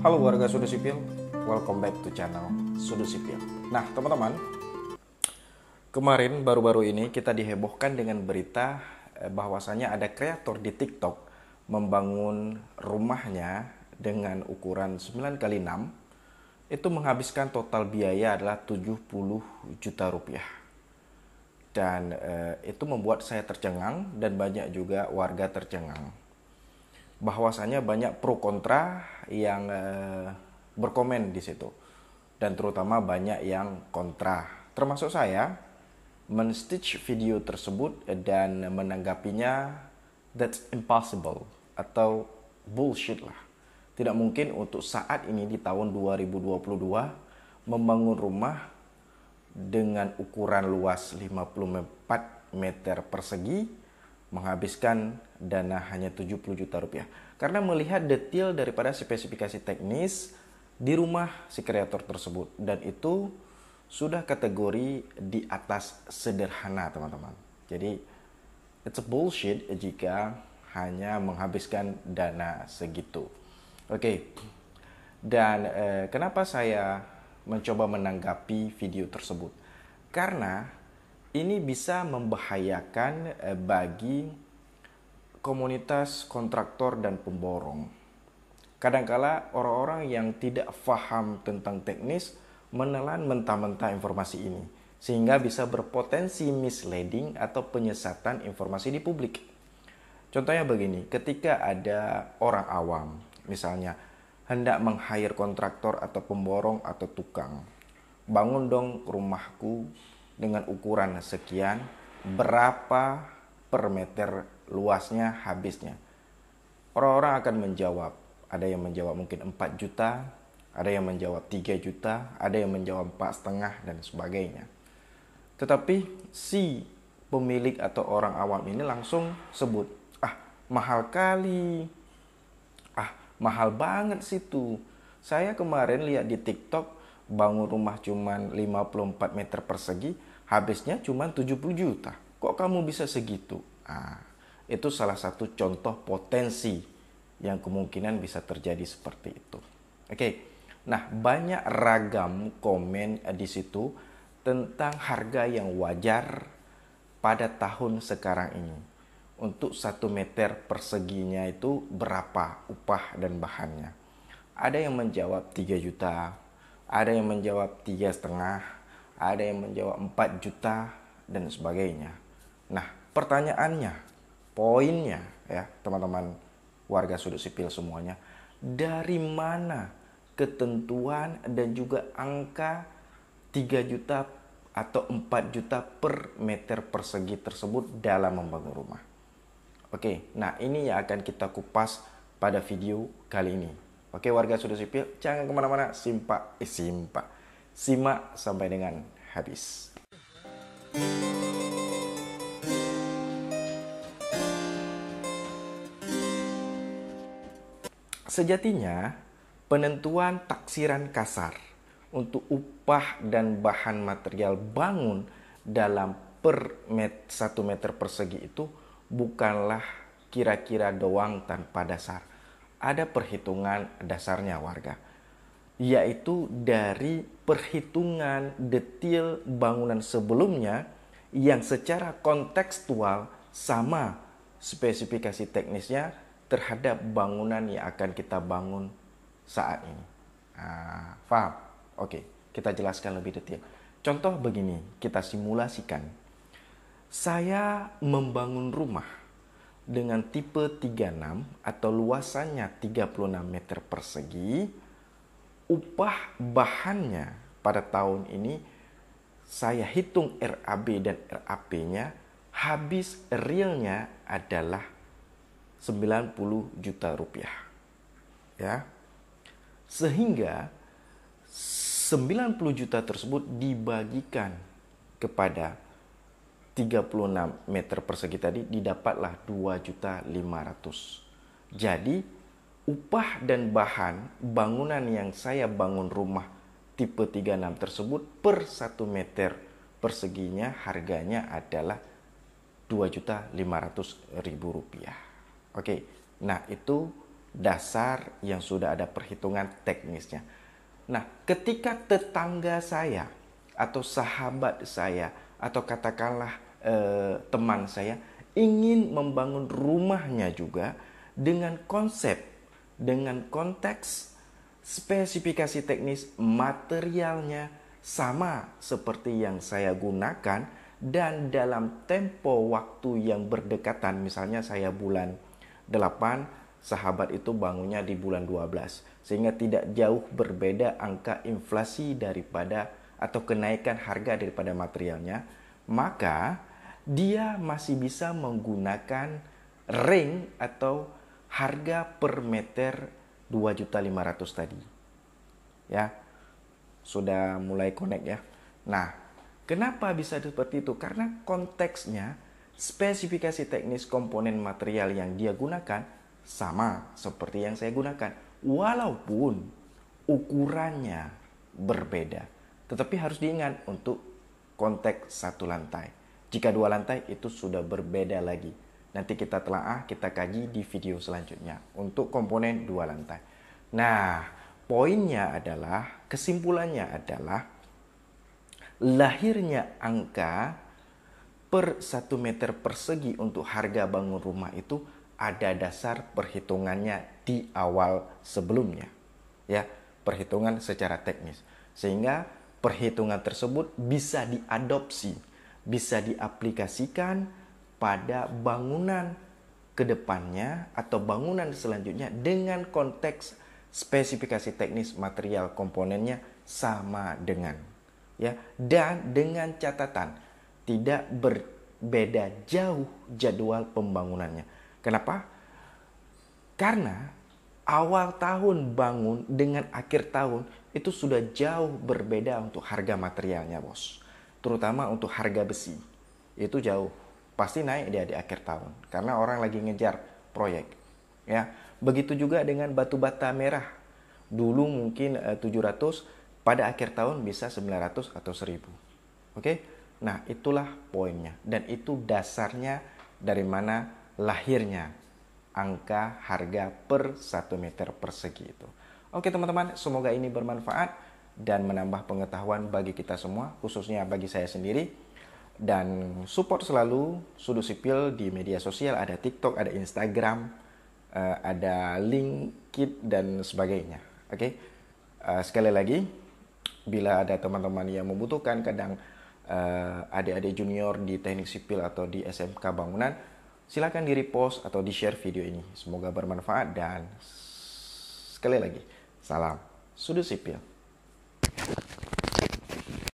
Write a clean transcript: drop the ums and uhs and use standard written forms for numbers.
Halo warga Sudut Sipil, welcome back to channel Sudut Sipil. Nah teman-teman, kemarin baru-baru ini kita dihebohkan dengan berita bahwasanya ada kreator di TikTok membangun rumahnya dengan ukuran 9x6. Itu menghabiskan total biaya adalah 70 juta rupiah. Dan itu membuat saya tercengang dan banyak juga warga tercengang. Bahwasanya banyak pro kontra yang berkomen di situ, dan terutama banyak yang kontra, termasuk saya, men-stitch video tersebut dan menanggapinya that's impossible atau bullshit lah. Tidak mungkin untuk saat ini di tahun 2022 membangun rumah dengan ukuran luas 54 meter persegi menghabiskan dana hanya 70 juta rupiah. Karena melihat detail daripada spesifikasi teknis di rumah si kreator tersebut, dan itu sudah kategori di atas sederhana, teman-teman. Jadi it's a bullshit jika hanya menghabiskan dana segitu. Oke. Dan kenapa saya mencoba menanggapi video tersebut? Karena ini bisa membahayakan bagi komunitas kontraktor dan pemborong. Kadangkala orang-orang yang tidak paham tentang teknis menelan mentah-mentah informasi ini, sehingga bisa berpotensi misleading atau penyesatan informasi di publik. Contohnya begini, ketika ada orang awam, misalnya hendak meng-hire kontraktor atau pemborong atau tukang, bangun dong rumahku dengan ukuran sekian, berapa per meter luasnya habisnya. Orang-orang akan menjawab, ada yang menjawab mungkin 4 juta, ada yang menjawab 3 juta, ada yang menjawab 4,5 dan sebagainya. Tetapi si pemilik atau orang awam ini langsung sebut, mahal kali, mahal banget situ. Saya kemarin lihat di TikTok bangun rumah cuman 54 meter persegi, habisnya cuma 70 juta. Kok kamu bisa segitu? Itu salah satu contoh potensi yang kemungkinan bisa terjadi seperti itu. Oke. Nah, banyak ragam komen di situ tentang harga yang wajar pada tahun sekarang ini. Untuk 1 meter perseginya itu berapa upah dan bahannya? Ada yang menjawab 3 juta, ada yang menjawab 3,5, ada yang menjawab 4 juta dan sebagainya. Nah, pertanyaannya, poinnya ya teman-teman warga Sudut Sipil semuanya, dari mana ketentuan dan juga angka 3 juta atau 4 juta per meter persegi tersebut dalam membangun rumah? Oke, nah ini yang akan kita kupas pada video kali ini. Oke warga Sudut Sipil, jangan kemana-mana, simak sampai dengan habis. Sejatinya, penentuan taksiran kasar untuk upah dan bahan material bangun dalam per 1 meter persegi itu bukanlah kira-kira doang tanpa dasar. Ada perhitungan dasarnya warga, yaitu dari perhitungan detail bangunan sebelumnya yang secara kontekstual sama spesifikasi teknisnya terhadap bangunan yang akan kita bangun saat ini. Paham? Oke, kita jelaskan lebih detail. Contoh begini, kita simulasikan. Saya membangun rumah dengan tipe 36 atau luasannya 36 meter persegi. Upah bahannya pada tahun ini saya hitung RAB dan RAP-nya, habis realnya adalah 90 juta rupiah. Ya. Sehingga 90 juta tersebut dibagikan kepada 36 meter persegi tadi, didapatlah 2.500.000. Jadi upah dan bahan bangunan yang saya bangun rumah tipe 36 tersebut per 1 meter perseginya harganya adalah 2.500.000 rupiah. Oke, nah itu dasar yang sudah ada perhitungan teknisnya. Nah, ketika tetangga saya atau sahabat saya atau katakanlah teman saya ingin membangun rumahnya juga dengan konsep, dengan konteks spesifikasi teknis materialnya sama seperti yang saya gunakan dan dalam tempo waktu yang berdekatan, misalnya saya bulan 8, sahabat itu bangunnya di bulan 12, sehingga tidak jauh berbeda angka inflasi daripada atau kenaikan harga daripada materialnya, maka dia masih bisa menggunakan ring atau harga per meter 2.500.000 tadi. Ya, sudah mulai connect ya. Nah, kenapa bisa seperti itu? Karena konteksnya, spesifikasi teknis komponen material yang dia gunakan sama seperti yang saya gunakan. Walaupun ukurannya berbeda. Tetapi harus diingat untuk konteks satu lantai. Jika 2 lantai itu sudah berbeda lagi. Nanti kita telaah, kita kaji di video selanjutnya untuk komponen 2 lantai. Nah, poinnya adalah, kesimpulannya adalah lahirnya angka per 1 meter persegi untuk harga bangun rumah itu ada dasar perhitungannya di awal sebelumnya. Ya, perhitungan secara teknis. Sehingga perhitungan tersebut bisa diadopsi, bisa diaplikasikan pada bangunan kedepannya atau bangunan selanjutnya dengan konteks spesifikasi teknis material komponennya sama dengan, ya, dan dengan catatan tidak berbeda jauh jadwal pembangunannya. Kenapa? Karena awal tahun bangun dengan akhir tahun itu sudah jauh berbeda untuk harga materialnya, bos. Terutama untuk harga besi. Itu jauh. Pasti naik dia di akhir tahun karena orang lagi ngejar proyek, ya. Begitu juga dengan batu bata merah, dulu mungkin 700, pada akhir tahun bisa 900 atau 1000. Oke, nah itulah poinnya dan itu dasarnya dari mana lahirnya angka harga per 1 meter persegi itu. Oke teman-teman, semoga ini bermanfaat dan menambah pengetahuan bagi kita semua, khususnya bagi saya sendiri. Dan support selalu Sudut Sipil di media sosial, ada TikTok, ada Instagram, ada LinkedIn dan sebagainya. Oke, sekali lagi, bila ada teman-teman yang membutuhkan, kadang adik-adik junior di teknik sipil atau di SMK bangunan, silakan di repost atau di share video ini. Semoga bermanfaat dan sekali lagi, salam Sudut Sipil.